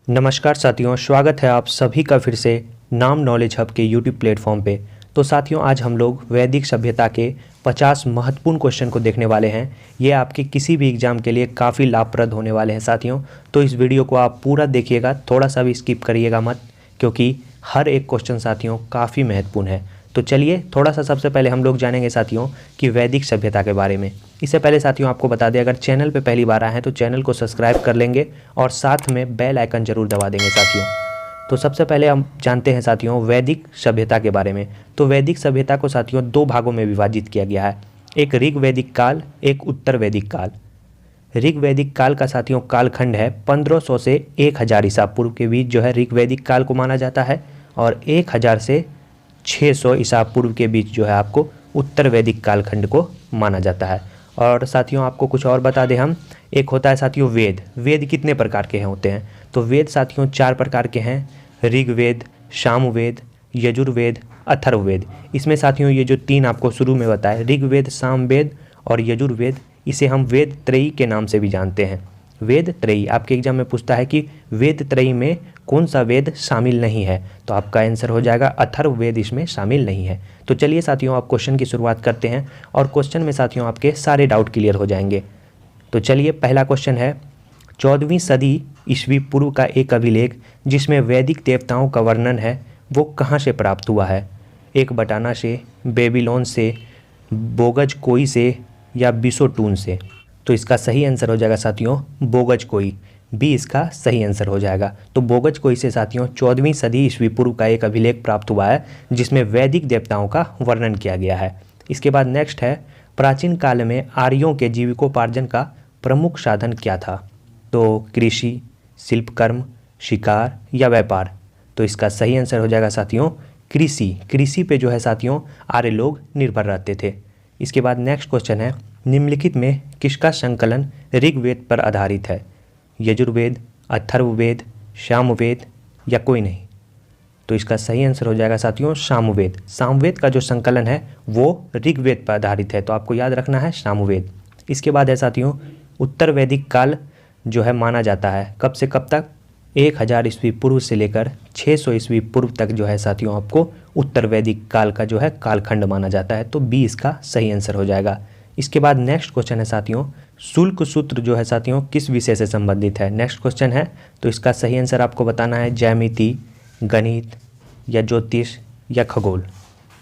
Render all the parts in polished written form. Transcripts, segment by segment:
नमस्कार साथियों, स्वागत है आप सभी का फिर से नाम नॉलेज हब के यूट्यूब प्लेटफॉर्म पे। तो साथियों, आज हम लोग वैदिक सभ्यता के 50 महत्वपूर्ण क्वेश्चन को देखने वाले हैं। ये आपके किसी भी एग्ज़ाम के लिए काफ़ी लाभप्रद होने वाले हैं साथियों। तो इस वीडियो को आप पूरा देखिएगा, थोड़ा सा भी स्किप करिएगा मत, क्योंकि हर एक क्वेश्चन साथियों काफ़ी महत्वपूर्ण है। तो चलिए थोड़ा सा सबसे पहले हम लोग जानेंगे साथियों कि वैदिक सभ्यता के बारे में। इससे पहले साथियों आपको बता दें, अगर चैनल पे पहली बार आए हैं तो चैनल को सब्सक्राइब कर लेंगे और साथ में बेल आइकन जरूर दबा देंगे साथियों। तो सबसे पहले हम जानते हैं साथियों वैदिक सभ्यता के बारे में। तो वैदिक सभ्यता को साथियों दो भागों में विभाजित किया गया है, एक ऋग वैदिक काल, एक उत्तर वैदिक काल। ऋग वैदिक काल का साथियों कालखंड है 1500 से 1000 ईसा पूर्व के बीच जो है ऋग वैदिक काल को माना जाता है, और 1000 से 600 ईसा पूर्व के बीच जो है आपको उत्तर वैदिक कालखंड को माना जाता है। और साथियों आपको कुछ और बता दें हम, एक होता है साथियों वेद। वेद कितने प्रकार के होते हैं? तो वेद साथियों 4 प्रकार के हैं, ऋग्वेद, सामवेद, यजुर्वेद, अथर्ववेद। इसमें साथियों ये जो 3 आपको शुरू में बताए, ऋग्वेद, सामवेद और यजुर्वेद, इसे हम वेद त्रयी के नाम से भी जानते हैं। वेद त्रयी आपके एग्जाम में पूछता है कि वेद त्रयी में कौन सा वेद शामिल नहीं है, तो आपका आंसर हो जाएगा अथर्ववेद इसमें शामिल नहीं है। तो चलिए साथियों आप क्वेश्चन की शुरुआत करते हैं, और क्वेश्चन में साथियों आपके सारे डाउट क्लियर हो जाएंगे। तो चलिए पहला क्वेश्चन है, 14वीं सदी ईस्वी पूर्व का एक अभिलेख जिसमें वैदिक देवताओं का वर्णन है वो कहाँ से प्राप्त हुआ है? एक बटाना से, बेबीलोन से, बोगज कोई से या बिसोटून से? तो इसका सही आंसर हो जाएगा साथियों बोगज कोई, बी इसका सही आंसर हो जाएगा। तो बोगज कोई से साथियों 14वीं सदी ईस्वी पूर्व का एक अभिलेख प्राप्त हुआ है जिसमें वैदिक देवताओं का वर्णन किया गया है। इसके बाद नेक्स्ट है, प्राचीन काल में आर्यों के जीविकोपार्जन का प्रमुख साधन क्या था? तो कृषि, शिल्पकर्म, शिकार या व्यापार? तो इसका सही आंसर हो जाएगा साथियों कृषि। कृषि पे जो है साथियों आर्य लोग निर्भर रहते थे। इसके बाद नेक्स्ट क्वेश्चन है, निम्नलिखित में किसका संकलन ऋग्वेद पर आधारित है? यजुर्वेद, अथर्ववेद, सामवेद या कोई नहीं? तो इसका सही आंसर हो जाएगा साथियों सामवेद। सामवेद का जो संकलन है वो ऋग्वेद पर आधारित है, तो आपको याद रखना है सामवेद। इसके बाद है साथियों, उत्तर वैदिक काल जो है माना जाता है कब से कब तक? 1000 ईस्वी पूर्व से लेकर 600 ईस्वी पूर्व तक जो है साथियों आपको उत्तर वैदिक काल का जो है कालखंड माना जाता है, तो बी इसका सही आंसर हो जाएगा। इसके बाद नेक्स्ट क्वेश्चन है साथियों, शुल्क सूत्र जो है साथियों किस विषय से संबंधित है? नेक्स्ट क्वेश्चन है, तो इसका सही आंसर आपको बताना है ज्यामिति, गणित या ज्योतिष या खगोल?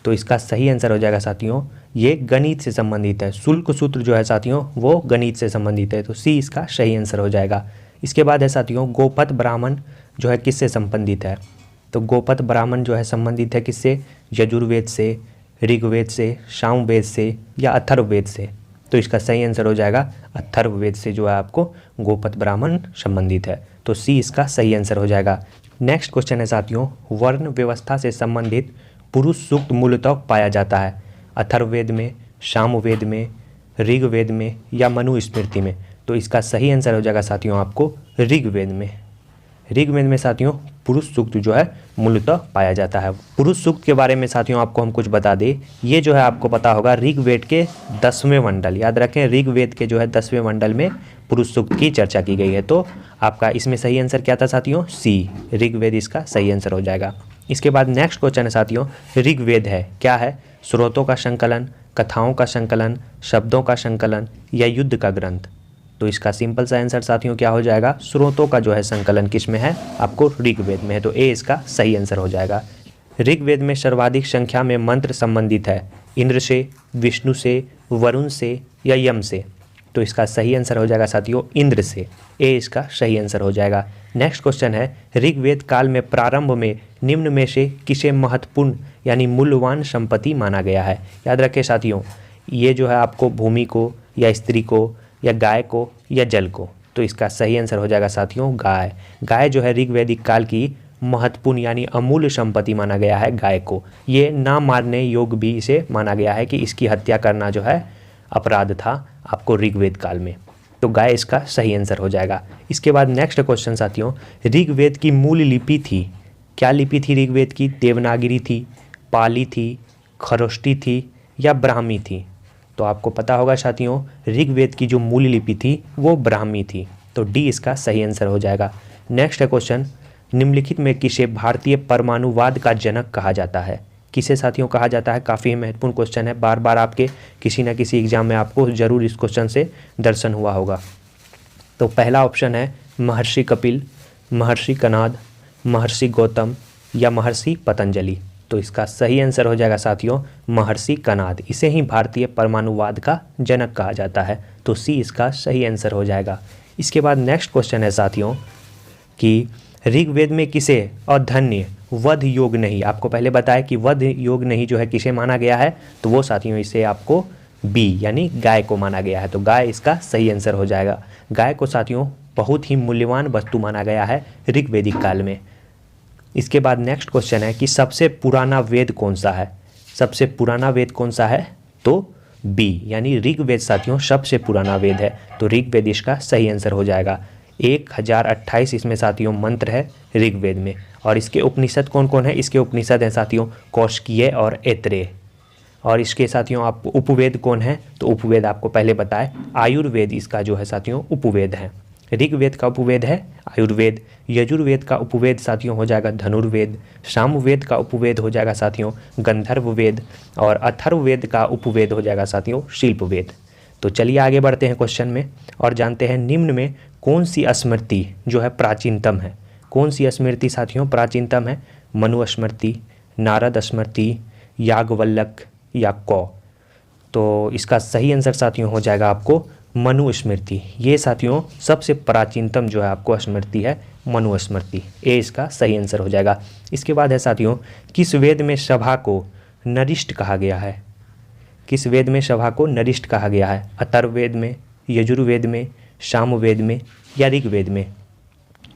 तो इसका सही आंसर हो जाएगा साथियों ये गणित से संबंधित है। शुल्क सूत्र जो है साथियों वो गणित से संबंधित है, तो सी इसका सही आंसर हो जाएगा। इसके बाद है साथियों, गोपथ ब्राह्मण जो है किससे संबंधित है? तो गोपथ ब्राह्मण जो है संबंधित है किससे? यजुर्वेद से, ऋग्वेद से, सामवेद से या अथर्ववेद से? तो इसका सही आंसर हो जाएगा अथर्ववेद से जो है आपको गोपथ ब्राह्मण संबंधित है, तो सी इसका सही आंसर हो जाएगा। नेक्स्ट क्वेश्चन है साथियों, वर्ण व्यवस्था से संबंधित पुरुष सूक्त मूलतः पाया जाता है अथर्ववेद में, सामवेद में, ऋग्वेद में या मनुस्मृति में? तो इसका सही आंसर हो जाएगा साथियों आपको ऋग्वेद में। ऋग्वेद में साथियों पुरुष सूक्त जो है मूलतः पाया जाता है। पुरुष सूक्त के बारे में साथियों आपको हम कुछ बता दें, ये जो है आपको पता होगा ऋग्वेद के 10वें मंडल, याद रखें ऋग्वेद के जो है 10वें मंडल में पुरुष सूक्त की चर्चा की गई है। तो आपका इसमें सही आंसर क्या था साथियों? सी, ऋग्वेद इसका सही आंसर हो जाएगा। इसके बाद नेक्स्ट क्वेश्चन है साथियों, ऋग्वेद है क्या है? स्रोतों का संकलन, कथाओं का संकलन, शब्दों का संकलन या युद्ध का ग्रंथ? तो इसका सिंपल सा आंसर साथियों क्या हो जाएगा? स्रोतों का जो है संकलन किस में है? आपको ऋग्वेद में है, तो ए इसका सही आंसर हो जाएगा। ऋग्वेद में सर्वाधिक संख्या में मंत्र संबंधित है इंद्र से, विष्णु से, वरुण से या यम से? तो इसका सही आंसर हो जाएगा साथियों इंद्र से, ए इसका सही आंसर हो जाएगा। नेक्स्ट क्वेश्चन है, ऋग्वेद काल में प्रारंभ में निम्न में से किसे महत्वपूर्ण यानी मूल्यवान संपत्ति माना गया है? याद रखें साथियों ये जो है आपको भूमि को या स्त्री को या गाय को या जल को? तो इसका सही आंसर हो जाएगा साथियों गाय। गाय जो है ऋग्वैदिक काल की महत्वपूर्ण यानी अमूल्य संपत्ति माना गया है गाय को। ये ना मारने योग्य भी इसे माना गया है कि इसकी हत्या करना जो है अपराध था आपको ऋग्वेद काल में, तो गाय इसका सही आंसर हो जाएगा। इसके बाद नेक्स्ट क्वेश्चन साथियों, ऋग्वेद की मूल लिपि थी, क्या लिपि थी ऋग्वेद की? देवनागरी थी, पाली थी, खरोष्टी थी या ब्राह्मी थी? तो आपको पता होगा साथियों ऋग्वेद की जो मूल लिपि थी वो ब्राह्मी थी, तो डी इसका सही आंसर हो जाएगा। नेक्स्ट है क्वेश्चन, निम्नलिखित में किसे भारतीय परमाणुवाद का जनक कहा जाता है? किसे साथियों कहा जाता है? काफ़ी महत्वपूर्ण क्वेश्चन है, बार बार आपके किसी न किसी एग्जाम में आपको जरूर इस क्वेश्चन से दर्शन हुआ होगा। तो पहला ऑप्शन है महर्षि कपिल, महर्षि कणाद, महर्षि गौतम या महर्षि पतंजलि। तो इसका सही आंसर हो जाएगा साथियों महर्षि कणाद। इसे ही भारतीय परमाणुवाद का जनक कहा जाता है। तो सी इसका सही आंसर हो जाएगा। इसके बाद नेक्स्ट क्वेश्चन है साथियों कि ऋग्वेद में किसे अधन्य वध योग नहीं, आपको पहले बताया कि वध योग नहीं जो है किसे माना गया है, तो वो साथियों इसे आपको बी यानी गाय को माना गया है। तो गाय इसका सही आंसर हो जाएगा। गाय को साथियों बहुत ही मूल्यवान वस्तु माना गया है ऋग्वेदिक काल में। इसके बाद नेक्स्ट क्वेश्चन है कि सबसे पुराना वेद कौन सा है? सबसे पुराना वेद कौन सा है? तो बी यानी ऋग्वेद साथियों सबसे पुराना वेद है। तो ऋग्वेद इसका सही आंसर हो जाएगा। 1028 इसमें साथियों मंत्र है ऋग्वेद में। और इसके उपनिषद कौन कौन है? इसके उपनिषद हैं साथियों कौशिकीय और ऐत्रेय। और इसके साथियों आप उपवेद कौन है? तो उपवेद आपको पहले बताए आयुर्वेद इसका जो है साथियों उपवेद है। ऋग्वेद का उपवेद है आयुर्वेद, यजुर्वेद का उपवेद साथियों हो जाएगा धनुर्वेद, सामवेद का उपवेद हो जाएगा साथियों गंधर्व वेद और अथर्ववेद का उपवेद हो जाएगा साथियों शिल्पवेद। तो चलिए आगे बढ़ते हैं क्वेश्चन में और जानते हैं निम्न में कौन सी स्मृति जो है प्राचीनतम है? कौन सी स्मृति साथियों प्राचीनतम है? मनु स्मृति, नारद स्मृति, याज्ञवल्क्य या कौ। तो इसका सही आंसर साथियों हो जाएगा आपको मनु स्मृति। ये साथियों सबसे प्राचीनतम जो है आपको स्मृति है मनु स्मृति। ए इसका सही आंसर हो जाएगा। इसके बाद है साथियों किस वेद में सभा को नरिष्ट कहा गया है? किस वेद में सभा को नरिष्ट कहा गया है? अथर्ववेद में, यजुर्वेद में, सामवेद में या ऋग्वेद में?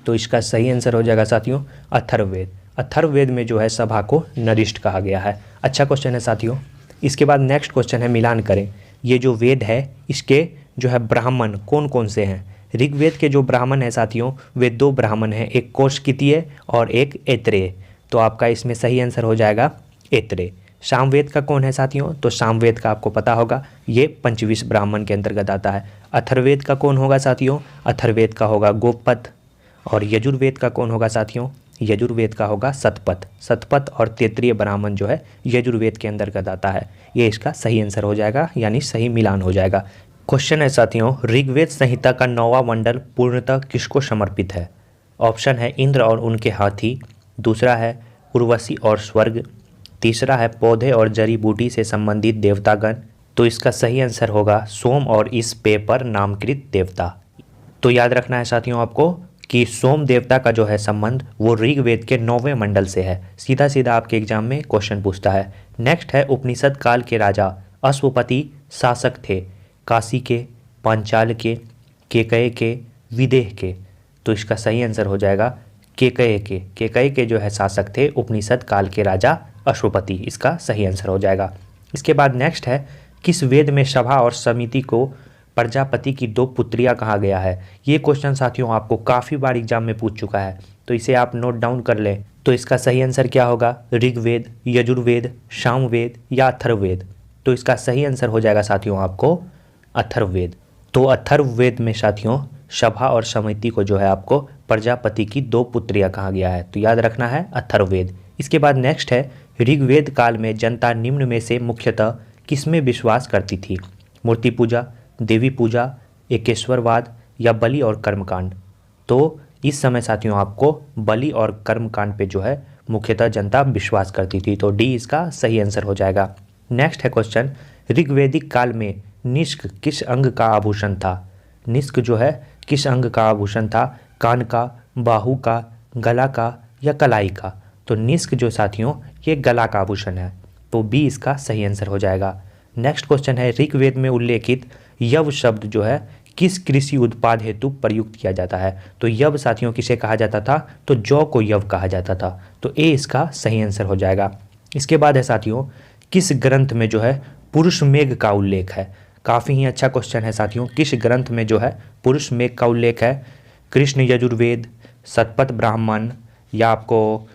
तो इसका सही आंसर हो जाएगा साथियों अथर्ववेद। अथर्ववेद में जो है सभा को नरिष्ट कहा गया है। अच्छा क्वेश्चन है साथियों। इसके बाद नेक्स्ट क्वेश्चन है मिलान करें। ये जो वेद है इसके जो है ब्राह्मण कौन कौन से हैं? ऋग्वेद के जो ब्राह्मण हैं साथियों वे 2 ब्राह्मण हैं, एक कौशिकीय और एक ऐत्रेय। तो आपका इसमें सही आंसर हो जाएगा ऐत्रेय। सामवेद का कौन है साथियों? तो सामवेद का आपको पता होगा ये 25 ब्राह्मण के अंतर्गत आता है। अथर्ववेद का कौन होगा साथियों? अथर्ववेद का होगा गोपपथ। और यजुर्वेद का कौन होगा साथियों? यजुर्वेद का होगा सतपथ। सतपथ और तैत्तिरीय ब्राह्मण जो है यजुर्वेद के अंतर्गत आता है। ये इसका सही आंसर हो जाएगा यानी सही मिलान हो जाएगा। क्वेश्चन है साथियों ऋग्वेद संहिता का 9वां मंडल पूर्णतः किसको समर्पित है? ऑप्शन है इंद्र और उनके हाथी, दूसरा है उर्वशी और स्वर्ग, तीसरा है पौधे और जड़ी बूटी से संबंधित देवतागण। तो इसका सही आंसर होगा सोम और इस पेपर नामकृत देवता। तो याद रखना है साथियों आपको कि सोम देवता का जो है संबंध वो ऋग्वेद के 9वें मंडल से है। सीधा सीधा आपके एग्जाम में क्वेश्चन पूछता है। नेक्स्ट है उपनिषद काल के राजा अश्वपति शासक थे काशी के, पांचाल के, केकय के, विदेह के। तो इसका सही आंसर हो जाएगा केकय के। केकय के जो है शासक थे उपनिषद काल के राजा अश्वपति। इसका सही आंसर हो जाएगा। इसके बाद नेक्स्ट है किस वेद में सभा और समिति को प्रजापति की 2 पुत्रियां कहा गया है? ये क्वेश्चन साथियों आपको काफ़ी बार एग्जाम में पूछ चुका है, तो इसे आप नोट डाउन कर लें। तो इसका सही आंसर क्या होगा? ऋग्वेद, यजुर्वेद, सामवेद या अथर्ववेद? तो इसका सही आंसर हो जाएगा साथियों आपको अथर्ववेद। तो अथर्ववेद में साथियों सभा और समिति को जो है आपको प्रजापति की 2 पुत्रियां कहा गया है। तो याद रखना है अथर्ववेद। इसके बाद नेक्स्ट है ऋग्वेद काल में जनता निम्न में से मुख्यतः किसमें विश्वास करती थी? मूर्ति पूजा, देवी पूजा, एकेश्वरवाद या बलि और कर्मकांड? तो इस समय साथियों आपको बलि और कर्मकांड पे जो है मुख्यतः जनता विश्वास करती थी। तो डी इसका सही आंसर हो जाएगा। नेक्स्ट है क्वेश्चन ऋग्वेदिक काल में निष्क किस अंग का आभूषण था? निष्क जो है किस अंग का आभूषण था? कान का, बाहु का, गला का या कलाई का? तो निष्क जो साथियों ये गला का आभूषण है। तो बी इसका सही आंसर हो जाएगा। नेक्स्ट क्वेश्चन है ऋग्वेद में उल्लेखित यव शब्द जो है किस कृषि उत्पाद हेतु प्रयुक्त किया जाता है? तो यव साथियों किसे कहा जाता था? तो जौ को यव कहा जाता था। तो ए इसका सही आंसर हो जाएगा। इसके बाद है साथियों किस ग्रंथ में जो है पुरुष मेघ का उल्लेख है? काफ़ी ही अच्छा क्वेश्चन है साथियों। किस ग्रंथ में जो है पुरुष मेघ का उल्लेख है? कृष्ण यजुर्वेद, शतपथ ब्राह्मण या आपको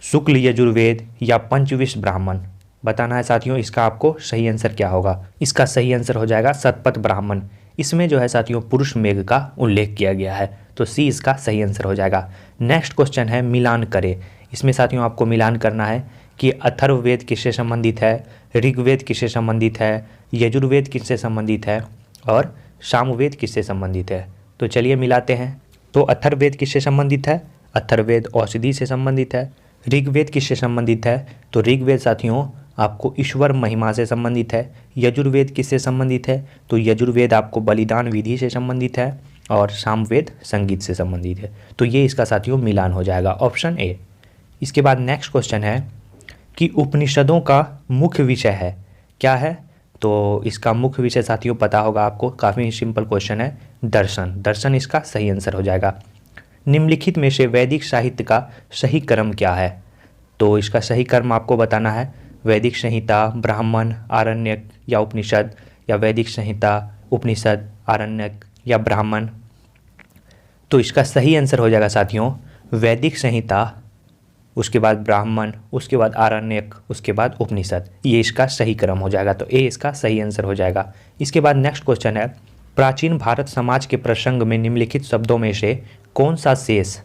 शुक्ल यजुर्वेद या पंचविश ब्राह्मण? बताना है साथियों इसका आपको सही आंसर क्या होगा। इसका सही आंसर हो जाएगा शतपथ ब्राह्मण। इसमें जो है साथियों पुरुष मेघ का उल्लेख किया गया है। तो सी इसका सही आंसर हो जाएगा। नेक्स्ट क्वेश्चन है मिलान करें। इसमें साथियों आपको मिलान करना है कि अथर्ववेद किससे संबंधित है, ऋग्वेद किससे संबंधित है, यजुर्वेद किससे संबंधित है और सामवेद किससे संबंधित है। तो चलिए मिलाते हैं। तो अथर्ववेद किससे संबंधित है, अथर्ववेद औषधि से संबंधित है। ऋग्वेद किससे संबंधित है, तो ऋग्वेद साथियों आपको ईश्वर महिमा से संबंधित है। यजुर्वेद किससे संबंधित है, तो यजुर्वेद आपको बलिदान विधि से संबंधित है और सामवेद संगीत से संबंधित है। तो ये इसका साथियों मिलान हो जाएगा, ऑप्शन ए। इसके बाद नेक्स्ट क्वेश्चन है कि उपनिषदों का मुख्य विषय है क्या है, तो इसका मुख्य विषय साथियों पता होगा आपको, काफ़ी सिंपल क्वेश्चन है, दर्शन। दर्शन इसका सही आंसर हो जाएगा। निम्नलिखित में से वैदिक साहित्य का सही क्रम क्या है, तो इसका सही क्रम आपको बताना है। वैदिक संहिता, ब्राह्मण, आरण्यक या उपनिषद, या वैदिक संहिता, उपनिषद, आरण्यक या ब्राह्मण। तो इसका सही आंसर हो जाएगा साथियों वैदिक संहिता, उसके बाद ब्राह्मण, उसके बाद आरण्यक, उसके बाद उपनिषद। ये इसका सही क्रम हो जाएगा। तो ए इसका सही आंसर हो जाएगा। इसके बाद नेक्स्ट क्वेश्चन है प्राचीन भारत समाज के प्रसंग में निम्नलिखित शब्दों में से कौन सा शेष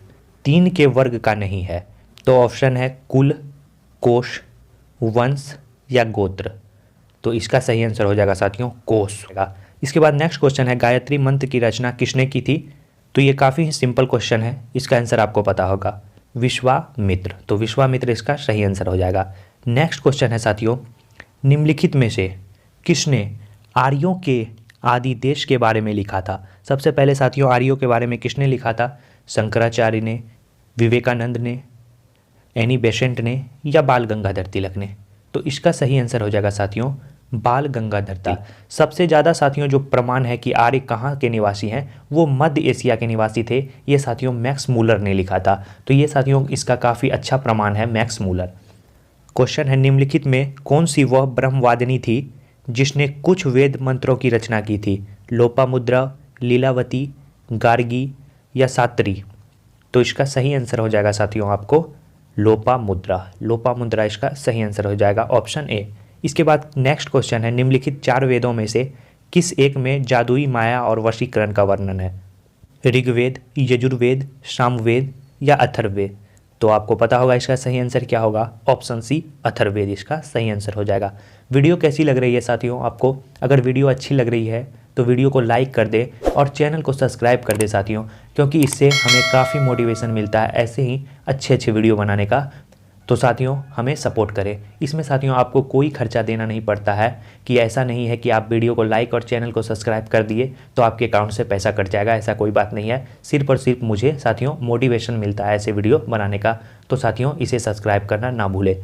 3 के वर्ग का नहीं है। तो ऑप्शन है कुल, कोश, वंश या गोत्र। तो इसका सही आंसर हो जाएगा साथियों कोश। इसके बाद नेक्स्ट क्वेश्चन है गायत्री मंत्र की रचना किसने की थी। तो ये काफ़ी सिंपल क्वेश्चन है, इसका आंसर आपको पता होगा, विश्वामित्र। तो विश्वामित्र इसका सही आंसर हो जाएगा। नेक्स्ट क्वेश्चन है साथियों निम्नलिखित में से किसने आर्यों के आदि देश के बारे में लिखा था। सबसे पहले साथियों आर्यों के बारे में किसने लिखा था, शंकराचार्य ने, विवेकानंद ने, एनी बेसेंट ने या बाल गंगाधर तिलक ने। तो इसका सही आंसर हो जाएगा साथियों बाल गंगाधर तिलक। सबसे ज़्यादा साथियों जो प्रमाण है कि आर्य कहाँ के निवासी हैं वो मध्य एशिया के निवासी थे, ये साथियों मैक्स मूलर ने लिखा था। तो ये साथियों इसका काफ़ी अच्छा प्रमाण है मैक्स मूलर। क्वेश्चन है निम्नलिखित में कौन सी वह ब्रह्मवादिनी थी जिसने कुछ वेद मंत्रों की रचना की थी, लोपामुद्रा, लीलावती, गार्गी या सात्री। तो इसका सही आंसर हो जाएगा साथियों आपको लोपामुद्रा। लोपामुद्रा इसका सही आंसर हो जाएगा, ऑप्शन ए। इसके बाद नेक्स्ट क्वेश्चन है निम्नलिखित 4 वेदों में से किस एक में जादुई माया और वशीकरण का वर्णन है, ऋग्वेद, यजुर्वेद, सामवेद या अथर्ववेद। तो आपको पता होगा इसका सही आंसर क्या होगा, ऑप्शन सी अथर्ववेद इसका सही आंसर हो जाएगा। वीडियो कैसी लग रही है साथियों आपको, अगर वीडियो अच्छी लग रही है तो वीडियो को लाइक कर दे और चैनल को सब्सक्राइब कर दे साथियों, क्योंकि इससे हमें काफ़ी मोटिवेशन मिलता है ऐसे ही अच्छे वीडियो बनाने का। तो साथियों हमें सपोर्ट करें। इसमें साथियों आपको कोई खर्चा देना नहीं पड़ता है, कि ऐसा नहीं है कि आप वीडियो को लाइक और चैनल को सब्सक्राइब कर दिए तो आपके अकाउंट से पैसा कट जाएगा, ऐसा कोई बात नहीं है। सिर्फ और सिर्फ मुझे साथियों मोटिवेशन मिलता है ऐसे वीडियो बनाने का। तो साथियों इसे सब्सक्राइब करना ना भूलें।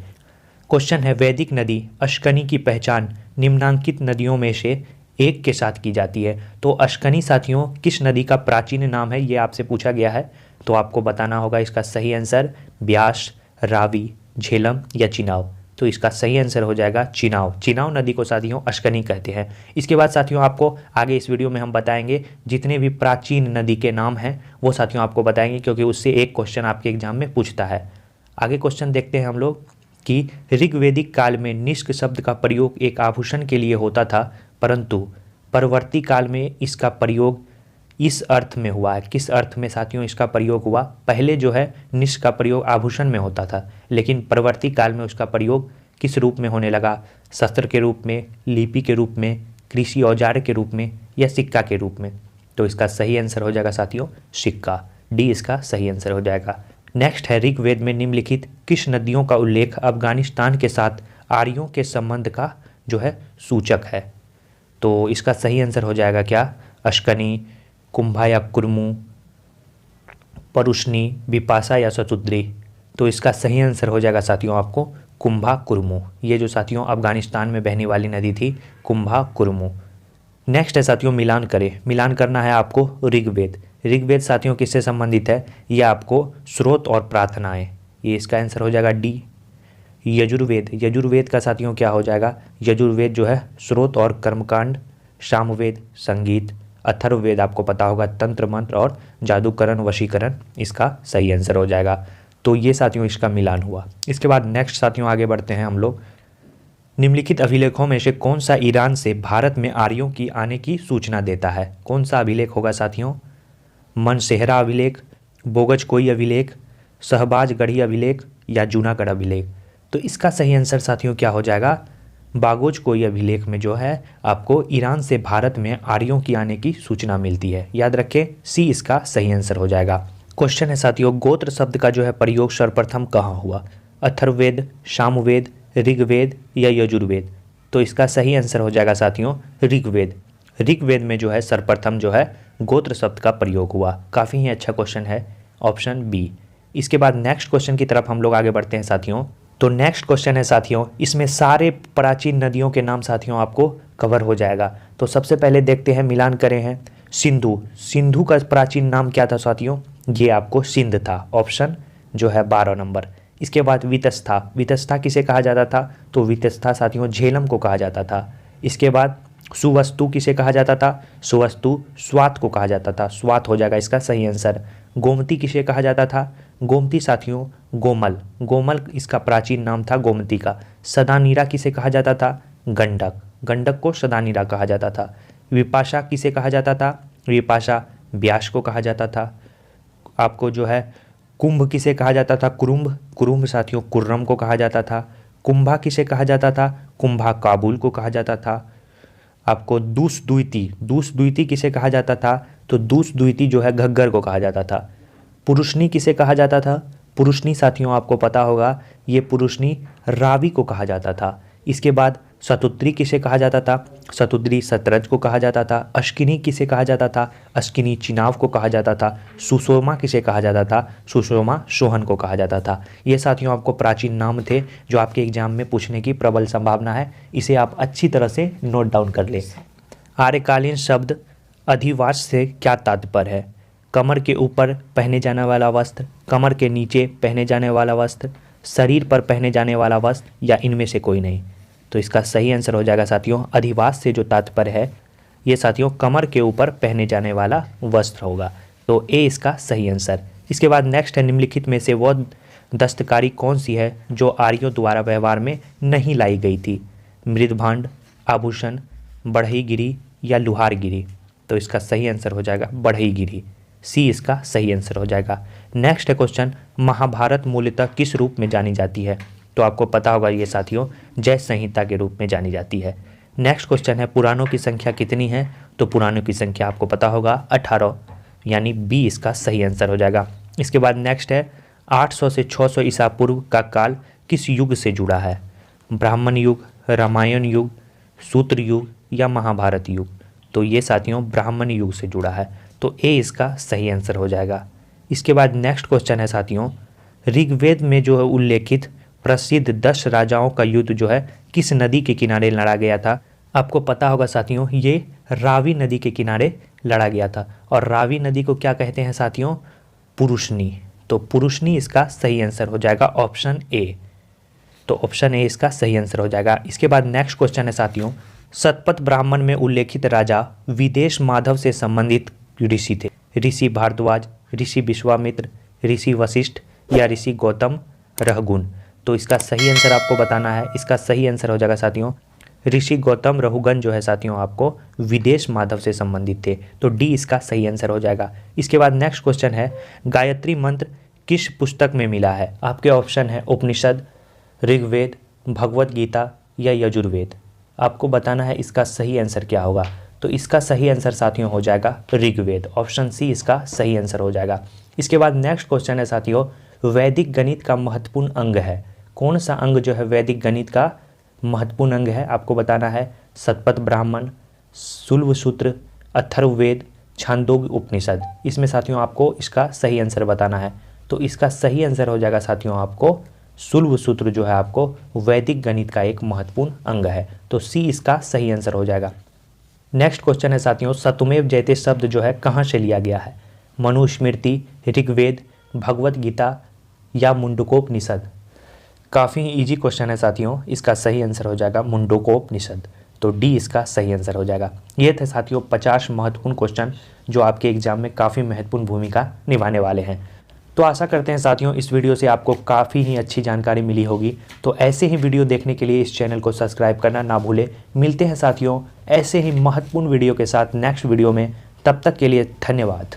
क्वेश्चन है वैदिक नदी अश्कनी की पहचान निम्नांकित नदियों में से एक के साथ की जाती है। तो अश्कनी साथियों किस नदी का प्राचीन नाम है, ये आपसे पूछा गया है। तो आपको बताना होगा इसका सही आंसर ब्यास, रावी, झेलम या चिनाव। तो इसका सही आंसर हो जाएगा चिनाव। चिनाव नदी को साथियों अश्कनी कहते हैं। इसके बाद साथियों आपको आगे इस वीडियो में हम बताएंगे जितने भी प्राचीन नदी के नाम हैं वो साथियों आपको बताएंगे, क्योंकि उससे एक क्वेश्चन आपके एग्जाम में पूछता है। आगे क्वेश्चन देखते हैं हम लोग कि ऋग्वेदिक काल में निष्क शब्द का प्रयोग एक आभूषण के लिए होता था, परंतु परवर्ती काल में इसका प्रयोग इस अर्थ में हुआ है। किस अर्थ में साथियों इसका प्रयोग हुआ, पहले जो है निष्क का प्रयोग आभूषण में होता था, लेकिन परवर्ती काल में उसका प्रयोग किस रूप में होने लगा, शस्त्र के रूप में, लिपि के रूप में, कृषि औजार के रूप में या सिक्का के रूप में। तो इसका सही आंसर हो जाएगा साथियों सिक्का, डी इसका सही आंसर हो जाएगा। नेक्स्ट है ऋग्वेद में निम्नलिखित किस नदियों का उल्लेख अफगानिस्तान के साथ आर्यों के संबंध का जो है सूचक है। तो इसका सही आंसर हो जाएगा क्या, अश्कनी, कुंभा या कुर्मू, परुष्णी, विपाशा या सतुद्री। तो इसका सही आंसर हो जाएगा साथियों आपको कुंभा कुर्मू। ये जो साथियों अफगानिस्तान में बहने वाली नदी थी कुंभा कुर्मू। नेक्स्ट है साथियों मिलान करें। मिलान करना है आपको ऋग्वेद। ऋग्वेद साथियों किससे संबंधित है, ये आपको स्रोत और प्रार्थनाएं, ये इसका आंसर हो जाएगा डी। यजुर्वेद, यजुर्वेद का साथियों क्या हो जाएगा, यजुर्वेद जो है स्रोत और कर्मकांड। सामवेद संगीत। अथर्ववेद आपको पता होगा तंत्र मंत्र और जादूकरण वशीकरण, इसका सही आंसर हो जाएगा। तो ये साथियों इसका मिलान हुआ। इसके बाद नेक्स्ट साथियों आगे बढ़ते हैं हम लोग। निम्नलिखित अभिलेखों में से कौन सा ईरान से भारत में आर्यों की आने की सूचना देता है? कौन सा अभिलेख होगा साथियों? मनसेहरा अभिलेख, बोगजकोई अभिलेख, शहबाजगढ़ी अभिलेख या जूनागढ़ अभिलेख? तो इसका सही आंसर साथियों क्या हो जाएगा? बागोजकोई अभिलेख में जो है आपको ईरान से भारत में आर्यों की आने की सूचना मिलती है। याद रखें, सी इसका सही आंसर हो जाएगा। क्वेश्चन है साथियों, गोत्र शब्द का जो है प्रयोग सर्वप्रथम कहाँ हुआ? अथर्ववेद, सामवेद, ऋग्वेद या यजुर्वेद? तो इसका सही आंसर हो जाएगा साथियों ऋग्वेद। ऋग्वेद में जो है सर्वप्रथम जो है गोत्र शब्द का प्रयोग हुआ। काफ़ी ही अच्छा क्वेश्चन है, ऑप्शन बी। इसके बाद नेक्स्ट क्वेश्चन की तरफ हम लोग आगे बढ़ते हैं साथियों। तो नेक्स्ट क्वेश्चन है साथियों, इसमें सारे प्राचीन नदियों के नाम साथियों आपको कवर हो जाएगा। तो सबसे पहले देखते हैं, मिलान करें हैं सिंधु। सिंधु का प्राचीन नाम क्या था साथियों? ये आपको सिंध था, ऑप्शन जो है 12 नंबर। इसके बाद वितस्ता, वितस्ता किसे कहा जाता था? तो वितस्ता साथियों झेलम को कहा जाता था। इसके बाद सुवस्तु किसे कहा जाता था? सुवस्तु स्वात को कहा जाता था, स्वात हो जाएगा इसका सही आंसर। गोमती किसे कहा जाता था? गोमती साथियों गोमल, गोमल इसका प्राचीन नाम था गोमती का। सदानीरा किसे कहा जाता था? गंडक, गंडक को सदानीरा कहा जाता था। विपाशा किसे कहा जाता था? विपाशा व्यास को कहा जाता था। आपको जो है कुंभ किसे कहा जाता था? कुरुम्भ, कुरुम्भ साथियों कुर्रम को कहा जाता था। कुंभा किसे कहा जाता था? कुंभा काबुल को कहा जाता था। आपको दूसद्विती, दूसद्विती किसे कहा जाता था? तो दूसद्विती जो है घग्गर को कहा जाता था। पुरुषनी किसे कहा जाता था? पुरुषनी साथियों आपको पता होगा, ये पुरुषनी रावी को कहा जाता था। इसके बाद शतुद्री किसे कहा जाता था? शतुद्री शतरज को कहा जाता था। अश्किनी किसे कहा जाता था? अश्किनी चिनाव को कहा जाता था। सुषोमा किसे कहा जाता था? सुषोमा सोहन को कहा जाता था। ये साथियों आपको प्राचीन नाम थे जो आपके एग्जाम में पूछने की प्रबल संभावना है, इसे आप अच्छी तरह से नोट डाउन कर लें। आर्यकालीन शब्द अधिवास से क्या तात्पर्य है? कमर के ऊपर पहने जाने वाला वस्त्र, कमर के नीचे पहने जाने वाला वस्त्र, शरीर पर पहने जाने वाला वस्त्र या इनमें से कोई नहीं? तो इसका सही आंसर हो जाएगा साथियों अधिवास से जो तात्पर्य है ये साथियों कमर के ऊपर पहने जाने वाला वस्त्र होगा। तो ए इसका सही आंसर। इसके बाद नेक्स्ट है, निम्नलिखित में से वह दस्तकारी कौन सी है जो आर्यों द्वारा व्यवहार में नहीं लाई गई थी? मृदभांड, आभूषण, बढ़ईगिरी या लुहारगिरी? तो इसका सही आंसर हो जाएगा बढ़ईगिरी, सी इसका सही आंसर हो जाएगा। नेक्स्ट है क्वेश्चन, महाभारत मूलतः किस रूप में जानी जाती है? तो आपको पता होगा ये साथियों जय संहिता के रूप में जानी जाती है। नेक्स्ट क्वेश्चन है, पुराणों की संख्या कितनी है? तो पुराणों की संख्या आपको पता होगा 18, यानी बी इसका सही आंसर हो जाएगा। इसके बाद नेक्स्ट है, 800 से 600 ईसा पूर्व का काल किस युग से जुड़ा है? ब्राह्मण युग, रामायण युग, सूत्र युग या महाभारत युग? तो ये साथियों ब्राह्मण युग से जुड़ा है, तो ए इसका सही आंसर हो जाएगा। इसके बाद नेक्स्ट क्वेश्चन है साथियों, ऋग्वेद में जो है उल्लेखित प्रसिद्ध 10 राजाओं का युद्ध जो है किस नदी के किनारे लड़ा गया था? आपको पता होगा साथियों ये रावी नदी के किनारे लड़ा गया था। और रावी नदी को क्या कहते हैं साथियों? पुरुषनी। तो पुरुषनी इसका सही आंसर हो जाएगा, ऑप्शन ए। तो ऑप्शन ए इसका सही आंसर हो जाएगा। इसके बाद नेक्स्ट क्वेश्चन है साथियों, शतपथ ब्राह्मण में उल्लेखित राजा विदेश माधव से संबंधित ऋषि थे? ऋषि भारद्वाज, ऋषि विश्वामित्र, ऋषि वशिष्ठ या ऋषि गौतम रहगुन? तो इसका सही आंसर आपको बताना है। इसका सही आंसर हो जाएगा साथियों ऋषि गौतम रहगुन जो है साथियों आपको विदेश माधव से संबंधित थे, तो डी इसका सही आंसर हो जाएगा। इसके बाद नेक्स्ट क्वेश्चन है, गायत्री मंत्र किस पुस्तक में मिला है? आपके ऑप्शन है उपनिषद, ऋग्वेद, भगवत गीता या यजुर्वेद? आपको बताना है इसका सही आंसर क्या होगा। तो इसका सही आंसर साथियों हो जाएगा ऋग्वेद, ऑप्शन सी इसका सही आंसर हो जाएगा। इसके बाद नेक्स्ट क्वेश्चन है साथियों, वैदिक गणित का महत्वपूर्ण अंग है? कौन सा अंग जो है वैदिक गणित का महत्वपूर्ण अंग है? आपको बताना है शतपथ ब्राह्मण, शुल्ब सूत्र, अथर्ववेद, छांदोग्य उपनिषद। इसमें साथियों आपको इसका सही आंसर बताना है। तो इसका सही आंसर हो जाएगा साथियों आपको शुल्ब सूत्र जो है आपको वैदिक गणित का एक महत्वपूर्ण अंग है, तो सी इसका सही आंसर हो जाएगा। नेक्स्ट क्वेश्चन है साथियों, सतमेव जयते शब्द जो है कहाँ से लिया गया है? मनुस्मृति, ऋग्वेद, भगवत गीता या मुंडकोपनिषद? काफ़ी इजी क्वेश्चन है साथियों, इसका सही आंसर हो जाएगा मुंडकोपनिषद, तो डी इसका सही आंसर हो जाएगा। ये थे साथियों 50 महत्वपूर्ण क्वेश्चन जो आपके एग्जाम में काफ़ी महत्वपूर्ण भूमिका निभाने वाले हैं। तो आशा करते हैं साथियों इस वीडियो से आपको काफ़ी ही अच्छी जानकारी मिली होगी। तो ऐसे ही वीडियो देखने के लिए इस चैनल को सब्सक्राइब करना ना भूलें। मिलते हैं साथियों ऐसे ही महत्वपूर्ण वीडियो के साथ नेक्स्ट वीडियो में, तब तक के लिए धन्यवाद।